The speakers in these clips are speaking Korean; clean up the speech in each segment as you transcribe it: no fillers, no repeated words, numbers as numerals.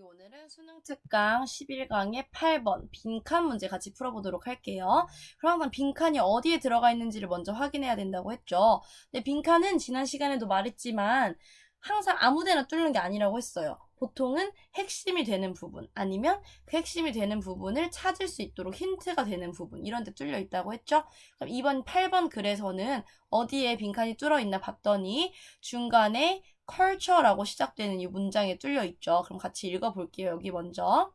오늘은 수능 특강 11강의 8번 빈칸 문제 같이 풀어보도록 할게요. 그럼 항상 빈칸이 어디에 들어가 있는지를 먼저 확인해야 된다고 했죠. 근데 빈칸은 지난 시간에도 말했지만 항상 아무데나 뚫는 게 아니라고 했어요. 보통은 핵심이 되는 부분 아니면 그 핵심이 되는 부분을 찾을 수 있도록 힌트가 되는 부분 이런 데 뚫려 있다고 했죠. 그럼 이번 8번 글에서는 어디에 빈칸이 뚫어 있나 봤더니 중간에 culture라고 시작되는 이 문장에 뚫려 있죠. 그럼 같이 읽어볼게요. 여기 먼저.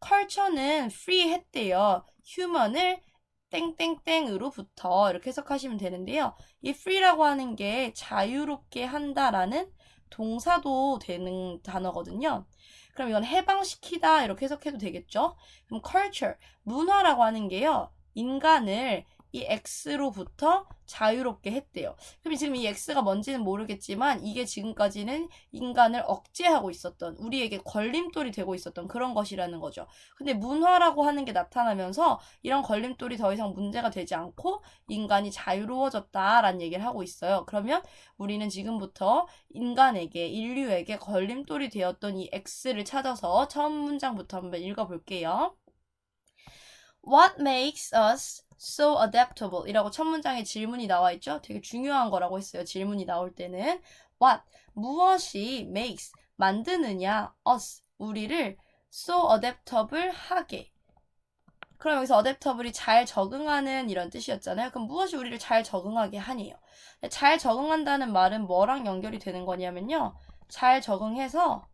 culture는 free 했대요. human을 땡땡땡으로부터 이렇게 해석하시면 되는데요. 이 free라고 하는 게 자유롭게 한다라는 동사도 되는 단어거든요. 그럼 이건 해방시키다 이렇게 해석해도 되겠죠? 그럼 culture, 문화라고 하는 게요. 인간을 이 X로부터 자유롭게 했대요. 그럼 지금 이 X가 뭔지는 모르겠지만 이게 지금까지는 인간을 억제하고 있었던, 우리에게 걸림돌이 되고 있었던 그런 것이라는 거죠. 근데 문화라고 하는 게 나타나면서 이런 걸림돌이 더 이상 문제가 되지 않고 인간이 자유로워졌다라는 얘기를 하고 있어요. 그러면 우리는 지금부터 인간에게, 인류에게 걸림돌이 되었던 이 X를 찾아서 처음 문장부터 한번 읽어볼게요. What makes us so adaptable? 이라고 첫 문장에 질문이 나와 있죠? 되게 중요한 거라고 했어요. 질문이 나올 때는 What? 무엇이 makes? 만드느냐? us? 우리를 so adaptable 하게. 그럼 여기서 adaptable이 잘 적응하는 이런 뜻이었잖아요. 그럼 무엇이 우리를 잘 적응하게 하니요? 잘 적응한다는 말은 뭐랑 연결이 되는 거냐면요. 잘 적응해서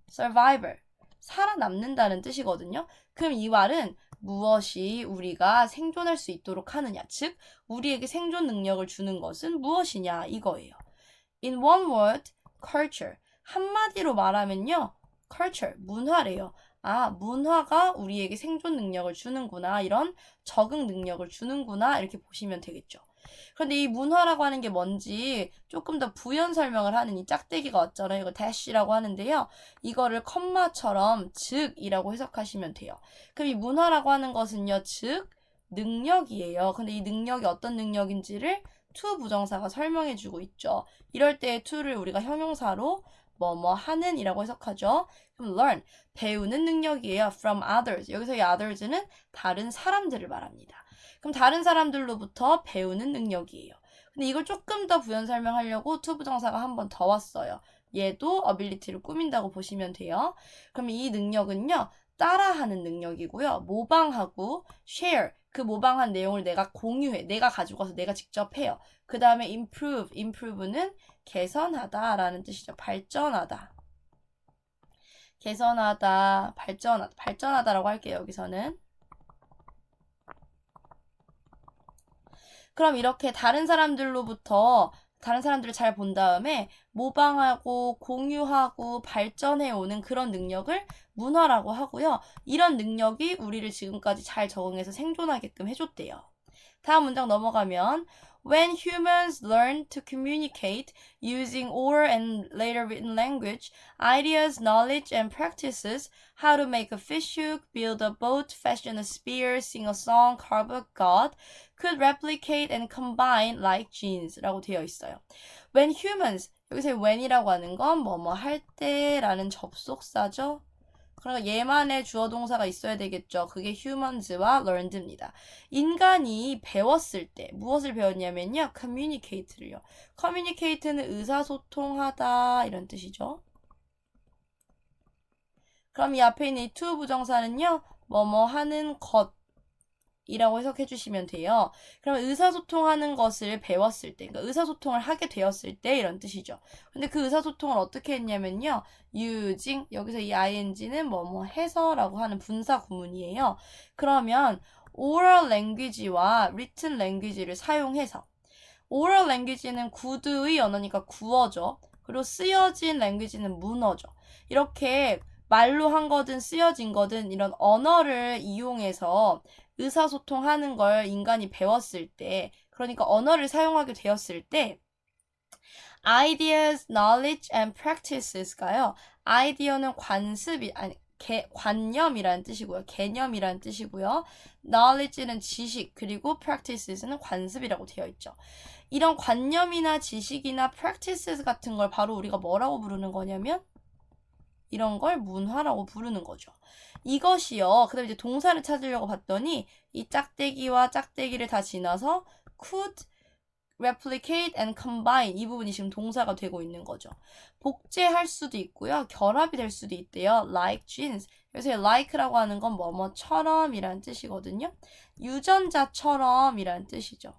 survivor, 살아남는다는 뜻이거든요. 그럼 이 말은 무엇이 우리가 생존할 수 있도록 하느냐, 즉 우리에게 생존 능력을 주는 것은 무엇이냐 이거예요. In one word, culture. 한마디로 말하면요. culture, 문화래요. 아, 문화가 우리에게 생존 능력을 주는구나. 이런 적응 능력을 주는구나. 이렇게 보시면 되겠죠. 그런데 이 문화라고 하는 게 뭔지 조금 더 부연 설명을 하는 이 짝대기가 왔잖아요. 이거 dash라고 하는데요. 이거를 컴마처럼 즉이라고 해석하시면 돼요. 그럼 이 문화라고 하는 것은요. 즉 능력이에요. 근데 이 능력이 어떤 능력인지를 to 부정사가 설명해주고 있죠. 이럴 때 to를 우리가 형용사로 뭐뭐 하는 이라고 해석하죠. 그럼 learn, 배우는 능력이에요. from others. 여기서 이 others는 다른 사람들을 말합니다. 그럼 다른 사람들로부터 배우는 능력이에요. 근데 이걸 조금 더 부연 설명하려고 to 부정사가 한 번 더 왔어요. 얘도 ability를 꾸민다고 보시면 돼요. 그럼 이 능력은요. 따라하는 능력이고요. 모방하고 share, 그 모방한 내용을 내가 공유해. 내가 가지고 와서 내가 직접 해요. 그 다음에 improve는 개선하다 라는 뜻이죠. 발전하다. 개선하다, 발전하다라고 할게요. 여기서는. 그럼 이렇게 다른 사람들로부터 다른 사람들을 잘 본 다음에 모방하고 공유하고 발전해오는 그런 능력을 문화라고 하고요. 이런 능력이 우리를 지금까지 잘 적응해서 생존하게끔 해줬대요. 다음 문장 넘어가면 When humans learn to communicate using oral and later written language, ideas, knowledge, and practices, how to make a fish hook, build a boat, fashion a spear, sing a song, carve a god, could replicate and combine like genes 라고 되어 있어요. When humans, 여기서 when이라고 하는 건 뭐뭐 할 때라는 접속사죠. 그러니까 얘만의 주어 동사가 있어야 되겠죠. 그게 humans와 learned입니다. 인간이 배웠을 때 무엇을 배웠냐면요. communicate를요. communicate는 의사소통하다 이런 뜻이죠. 그럼 이 앞에 있는 이 to 부정사는요. 뭐뭐 하는 것 이라고 해석해 주시면 돼요. 그러면 의사소통하는 것을 배웠을 때, 그러니까 의사소통을 하게 되었을 때 이런 뜻이죠. 근데 그 의사소통을 어떻게 했냐면요. using, 여기서 이 ing는 뭐뭐 해서라고 하는 분사 구문이에요. 그러면 oral language와 written language를 사용해서 oral language는 구두의 언어니까 구어죠. 그리고 쓰여진 language는 문어죠. 이렇게 말로 한 거든 쓰여진 거든 이런 언어를 이용해서 의사소통하는 걸 인간이 배웠을 때, 그러니까 언어를 사용하게 되었을 때 ideas, knowledge, and practices가요. 아이디어는 관념이라는 뜻이고요. 개념이라는 뜻이고요. knowledge는 지식, 그리고 practices는 관습이라고 되어 있죠. 이런 관념이나 지식이나 practices 같은 걸 바로 우리가 뭐라고 부르는 거냐면 이런 걸 문화라고 부르는 거죠. 이것이요. 그 다음에 이제 동사를 찾으려고 봤더니 이 짝대기와 짝대기를 다 지나서 could replicate and combine 이 부분이 지금 동사가 되고 있는 거죠. 복제할 수도 있고요. 결합이 될 수도 있대요. like jeans. 그래서 like라고 하는 건 뭐뭐처럼 이라는 뜻이거든요. 유전자처럼 이라는 뜻이죠.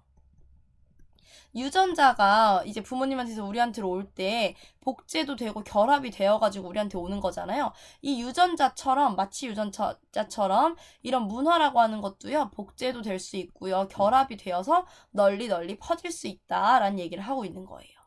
유전자가 이제 부모님한테서 우리한테로 올 때 복제도 되고 결합이 되어가지고 우리한테 오는 거잖아요. 이 유전자처럼, 마치 유전자처럼 이런 문화라고 하는 것도요, 복제도 될 수 있고요, 결합이 되어서 널리 퍼질 수 있다라는 얘기를 하고 있는 거예요.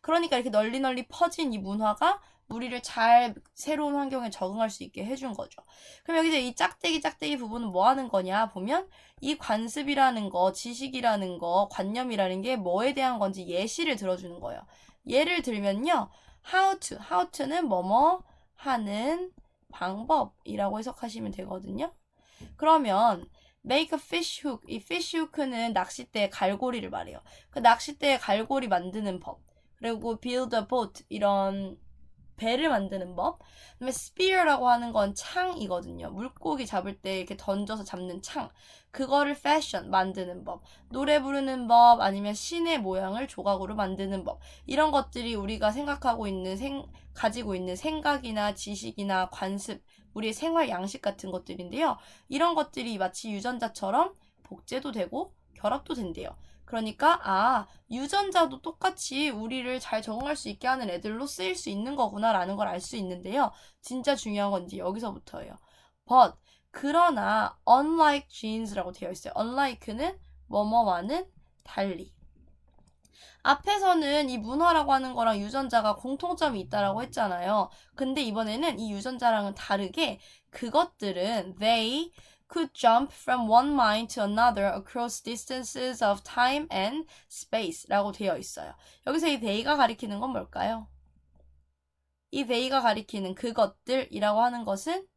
그러니까 이렇게 널리 퍼진 이 문화가 우리를 잘 새로운 환경에 적응할 수 있게 해준 거죠. 그럼 여기서 이 짝대기 부분은 뭐 하는 거냐 보면 이 관습이라는 거, 지식이라는 거, 관념이라는 게 뭐에 대한 건지 예시를 들어주는 거예요. 예를 들면요. how to는 뭐뭐 하는 방법이라고 해석하시면 되거든요. 그러면 make a fish hook. 이 fish hook는 낚싯대의 갈고리를 말해요. 그 낚싯대의 갈고리 만드는 법. 그리고 build a boat 이런 배를 만드는 법. 그다음에 spear라고 하는 건 창이거든요. 물고기 잡을 때 이렇게 던져서 잡는 창. 그거를 fashion 만드는 법. 노래 부르는 법 아니면 신의 모양을 조각으로 만드는 법. 이런 것들이 우리가 생각하고 있는 가지고 있는 생각이나 지식이나 관습, 우리의 생활 양식 같은 것들인데요. 이런 것들이 마치 유전자처럼 복제도 되고 결합도 된대요. 그러니까 유전자도 똑같이 우리를 잘 적응할 수 있게 하는 애들로 쓰일 수 있는 거구나라는 걸 알 수 있는데요. 진짜 중요한 건 이제 여기서부터예요. But 그러나 unlike genes라고 되어 있어요. unlike는 뭐뭐와는 달리. 앞에서는 이 문화라고 하는 거랑 유전자가 공통점이 있다라고 했잖아요. 근데 이번에는 이 유전자랑은 다르게 그것들은 they could jump from one mind to another across distances of time and space 라고 되어 있어요. 여기서 이 they가 가리키는 건 뭘까요? 이 they가 가리키는 그것들이라고 하는 것은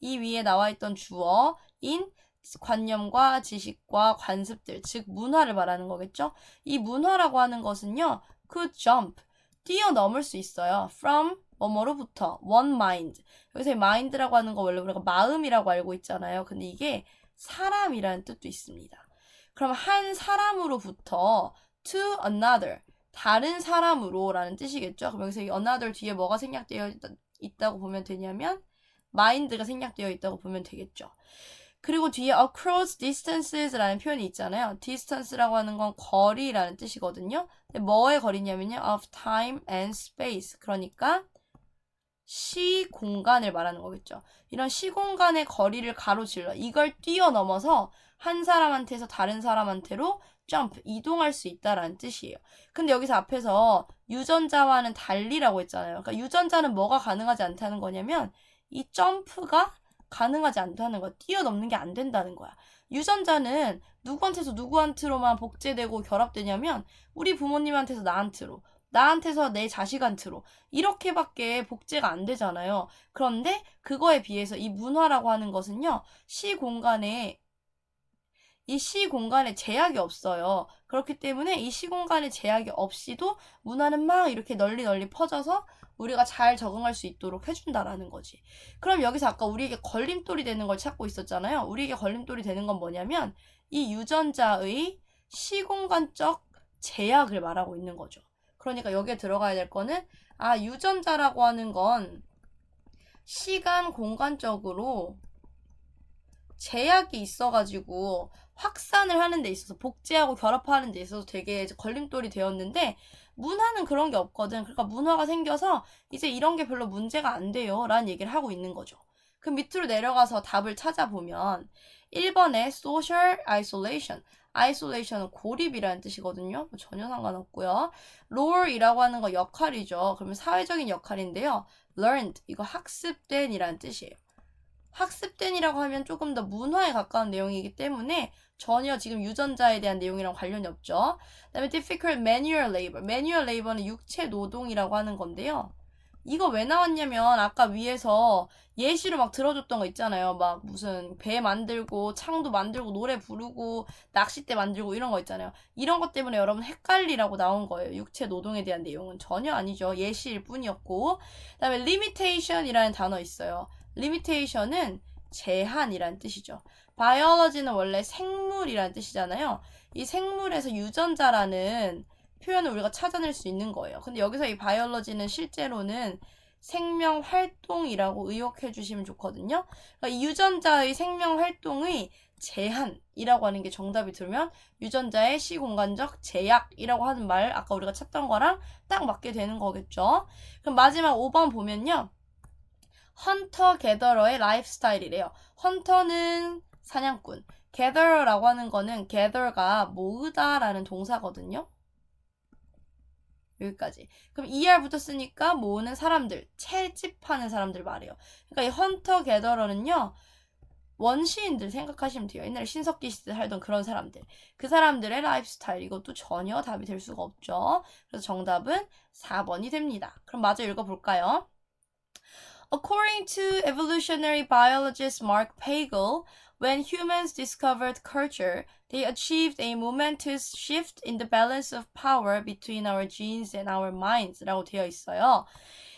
이 위에 나와 있던 주어인 관념과 지식과 관습들, 즉 문화를 말하는 거겠죠? 이 문화라고 하는 것은요, could jump, 뛰어넘을 수 있어요. from 뭐뭐로부터 one mind. 여기서 mind라고 하는 거 원래 우리가 마음이라고 알고 있잖아요. 근데 이게 사람이라는 뜻도 있습니다. 그럼 한 사람으로부터 to another, 다른 사람으로 라는 뜻이겠죠. 그럼 여기서 이 another 뒤에 뭐가 생략되어 있다고 보면 되냐면 mind가 생략되어 있다고 보면 되겠죠. 그리고 뒤에 across distances라는 표현이 있잖아요. distance라고 하는 건 거리라는 뜻이거든요. 근데 뭐의 거리냐면요. of time and space. 그러니까 시공간을 말하는 거겠죠. 이런 시공간의 거리를 가로질러 이걸 뛰어넘어서 한 사람한테서 다른 사람한테로 jump, 이동할 수 있다라는 뜻이에요. 근데 여기서 앞에서 유전자와는 달리라고 했잖아요. 그러니까 유전자는 뭐가 가능하지 않다는 거냐면 이 점프가 가능하지 않다는 거야. 뛰어넘는 게 안 된다는 거야. 유전자는 누구한테서 누구한테로만 복제되고 결합되냐면 우리 부모님한테서 나한테로, 나한테서 내 자식한테로 이렇게밖에 복제가 안 되잖아요. 그런데 그거에 비해서 이 문화라고 하는 것은요. 이 시공간에 제약이 없어요. 그렇기 때문에 이 시공간에 제약이 없이도 문화는 막 이렇게 널리 퍼져서 우리가 잘 적응할 수 있도록 해준다라는 거지. 그럼 여기서 아까 우리에게 걸림돌이 되는 걸 찾고 있었잖아요. 우리에게 걸림돌이 되는 건 뭐냐면 이 유전자의 시공간적 제약을 말하고 있는 거죠. 그러니까 여기에 들어가야 될 거는 유전자라고 하는 건 시간 공간적으로 제약이 있어가지고 확산을 하는 데 있어서 복제하고 결합하는 데 있어서 되게 걸림돌이 되었는데 문화는 그런 게 없거든. 그러니까 문화가 생겨서 이제 이런 게 별로 문제가 안 돼요 라는 얘기를 하고 있는 거죠. 그 밑으로 내려가서 답을 찾아보면 1번에 social isolation, isolation은 고립이라는 뜻이거든요. 전혀 상관없고요. role이라고 하는 거 역할이죠. 그러면 사회적인 역할인데요. learned, 이거 학습된 이라는 뜻이에요. 학습된이라고 하면 조금 더 문화에 가까운 내용이기 때문에 전혀 지금 유전자에 대한 내용이랑 관련이 없죠. 그 다음에 difficult manual labor. manual labor는 육체 노동이라고 하는 건데요. 이거 왜 나왔냐면 아까 위에서 예시로 막 들어줬던 거 있잖아요. 막 무슨 배 만들고 창도 만들고 노래 부르고 낚싯대 만들고 이런 거 있잖아요. 이런 것 때문에 여러분 헷갈리라고 나온 거예요. 육체 노동에 대한 내용은 전혀 아니죠. 예시일 뿐이었고. 그다음에 limitation이라는 단어 있어요. limitation은 제한이란 뜻이죠. biology는 원래 생물이란 뜻이잖아요. 이 생물에서 유전자라는 표현을 우리가 찾아낼 수 있는 거예요. 근데 여기서 이 바이올로지는 실제로는 생명 활동이라고 의역해 주시면 좋거든요. 그러니까 이 유전자의 생명 활동의 제한이라고 하는 게 정답이 들면 유전자의 시공간적 제약이라고 하는 말 아까 우리가 찾던 거랑 딱 맞게 되는 거겠죠. 그럼 마지막 5번 보면요. 헌터 게더러의 라이프 스타일이래요. 헌터는 사냥꾼, 게더러라고 하는 거는 gather가 모으다라는 동사거든요. 여기까지. 그럼 ER 붙었으니까 모으는 사람들, 채집하는 사람들 말이에요. 그러니까 이 헌터 게더러는요. 원시인들 생각하시면 돼요. 옛날에 신석기 시대 살던 그런 사람들. 그 사람들의 라이프 스타일 이것도 전혀 답이 될 수가 없죠. 그래서 정답은 4번이 됩니다. 그럼 마저 읽어볼까요? According to evolutionary biologist Mark Pagel, when humans discovered culture, they achieved a momentous shift in the balance of power between our genes and our minds 라고 되어 있어요.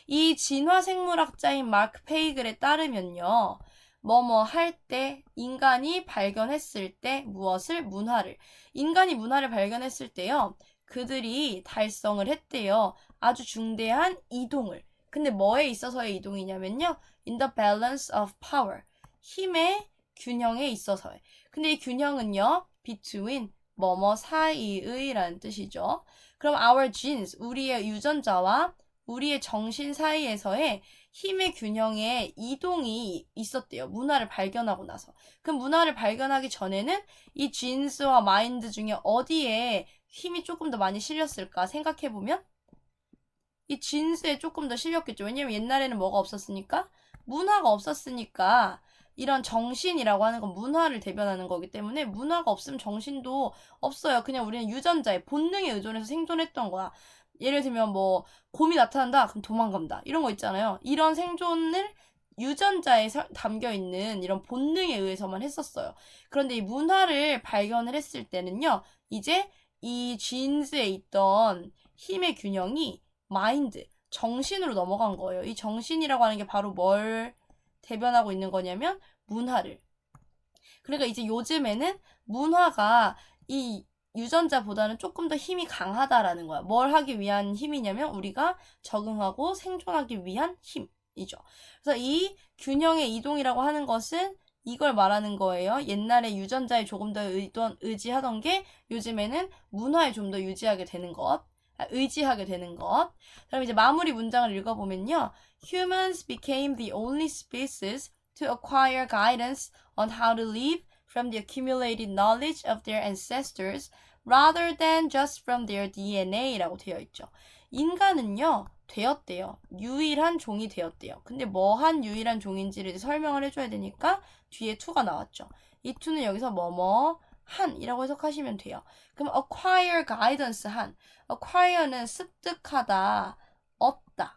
이 진화생물학자인 마크 페이글에 따르면요. 뭐뭐 할 때, 인간이 발견했을 때 무엇을 문화를. 인간이 문화를 발견했을 때요. 그들이 달성을 했대요. 아주 중대한 이동을. 근데 뭐에 있어서의 이동이냐면요. In the balance of power. 힘의 균형에 있어서의. 근데 이 균형은요. between 뭐뭐 사이의 라는 뜻이죠. 그럼 our genes, 우리의 유전자와 우리의 정신 사이에서의 힘의 균형에 이동이 있었대요. 문화를 발견하고 나서. 그럼 문화를 발견하기 전에는 이 genes와 mind 중에 어디에 힘이 조금 더 많이 실렸을까 생각해보면 이 genes에 조금 더 실렸겠죠. 왜냐면 옛날에는 뭐가 없었으니까? 문화가 없었으니까 이런 정신이라고 하는 건 문화를 대변하는 거기 때문에 문화가 없으면 정신도 없어요. 그냥 우리는 유전자의 본능에 의존해서 생존했던 거야. 예를 들면 뭐 곰이 나타난다 그럼 도망간다 이런 거 있잖아요. 이런 생존을 유전자에 담겨있는 이런 본능에 의해서만 했었어요. 그런데 이 문화를 발견을 했을 때는요. 이제 이 지인스에 있던 힘의 균형이 마인드, 정신으로 넘어간 거예요. 이 정신이라고 하는 게 바로 뭘 대변하고 있는 거냐면 문화를. 그러니까 이제 요즘에는 문화가 이 유전자보다는 조금 더 힘이 강하다라는 거야. 뭘 하기 위한 힘이냐면 우리가 적응하고 생존하기 위한 힘이죠. 그래서 이 균형의 이동이라고 하는 것은 이걸 말하는 거예요. 옛날에 유전자에 조금 더 의지하던 게 요즘에는 문화에 좀 더 의지하게 되는 것. 그럼 이제 마무리 문장을 읽어보면요. Humans became the only species to acquire guidance on how to live from the accumulated knowledge of their ancestors rather than just from their DNA라고 되어 있죠. 인간은요, 되었대요. 유일한 종이 되었대요. 근데 뭐한 유일한 종인지를 설명을 해줘야 되니까 뒤에 to가 나왔죠. 이 to는 여기서 뭐뭐 한이라고 해석하시면 돼요. 그럼 acquire guidance 한. acquire는 습득하다, 얻다,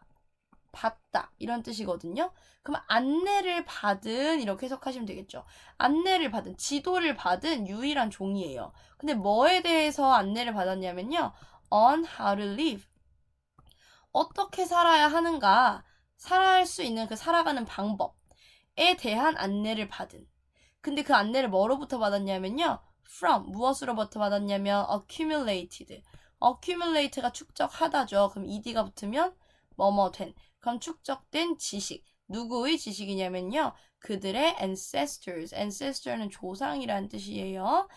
받다 이런 뜻이거든요. 그럼 안내를 받은 이렇게 해석하시면 되겠죠. 안내를 받은, 지도를 받은 유일한 종이에요. 근데 뭐에 대해서 안내를 받았냐면요. on how to live. 어떻게 살아야 하는가, 살아갈 수 있는 그 살아가는 방법에 대한 안내를 받은. 근데 그 안내를 뭐로부터 받았냐면요. from, 무엇으로부터 받았냐면 accumulated. accumulate가 축적하다죠. 그럼 ed가 붙으면 뭐뭐 된. 그럼 축적된 지식. 누구의 지식이냐면요. 그들의 ancestor는 조상이라는 뜻이에요.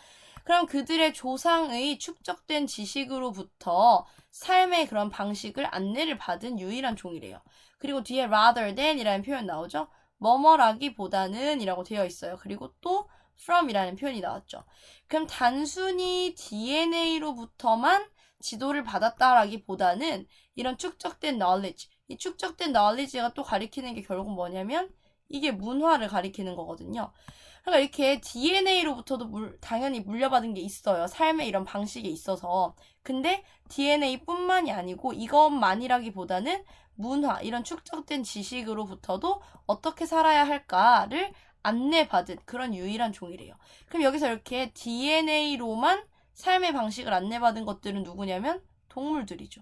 그럼 그들의 조상의 축적된 지식으로부터 삶의 그런 방식을 안내를 받은 유일한 종이래요. 그리고 뒤에 rather than 이라는 표현 나오죠. 뭐뭐라기보다는 이라고 되어 있어요. 그리고 또 from 이라는 표현이 나왔죠. 그럼 단순히 DNA로부터만 지도를 받았다라기보다는 이런 축적된 knowledge, 이 축적된 knowledge가 또 가리키는 게 결국 뭐냐면 이게 문화를 가리키는 거거든요. 그러니까 이렇게 DNA로부터도 당연히 물려받은 게 있어요. 삶의 이런 방식에 있어서. 근데 DNA뿐만이 아니고 이것만이라기보다는 문화, 이런 축적된 지식으로부터도 어떻게 살아야 할까를 안내받은 그런 유일한 종이래요. 그럼 여기서 이렇게 DNA로만 삶의 방식을 안내받은 것들은 누구냐면 동물들이죠.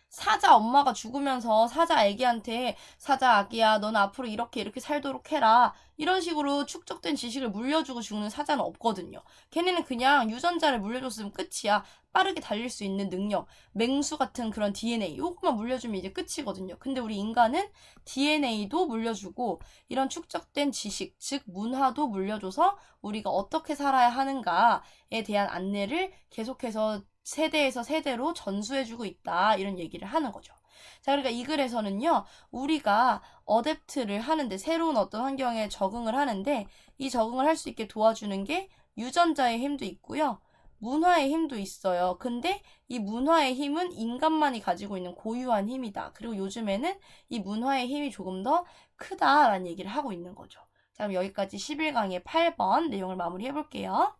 사자 엄마가 죽으면서 사자 아기한테 사자 아기야 너는 앞으로 이렇게 살도록 해라 이런 식으로 축적된 지식을 물려주고 죽는 사자는 없거든요. 걔네는 그냥 유전자를 물려줬으면 끝이야. 빠르게 달릴 수 있는 능력, 맹수 같은 그런 DNA 요것만 물려주면 이제 끝이거든요. 근데 우리 인간은 DNA도 물려주고 이런 축적된 지식, 즉 문화도 물려줘서 우리가 어떻게 살아야 하는가에 대한 안내를 계속해서 세대에서 세대로 전수해주고 있다 이런 얘기를 하는 거죠. 자, 그러니까 이 글에서는요, 우리가 어댑트를 하는데 새로운 어떤 환경에 적응을 하는데 이 적응을 할 수 있게 도와주는 게 유전자의 힘도 있고요. 문화의 힘도 있어요. 근데 이 문화의 힘은 인간만이 가지고 있는 고유한 힘이다. 그리고 요즘에는 이 문화의 힘이 조금 더 크다라는 얘기를 하고 있는 거죠. 자, 그럼 여기까지 11강의 8번 내용을 마무리해 볼게요.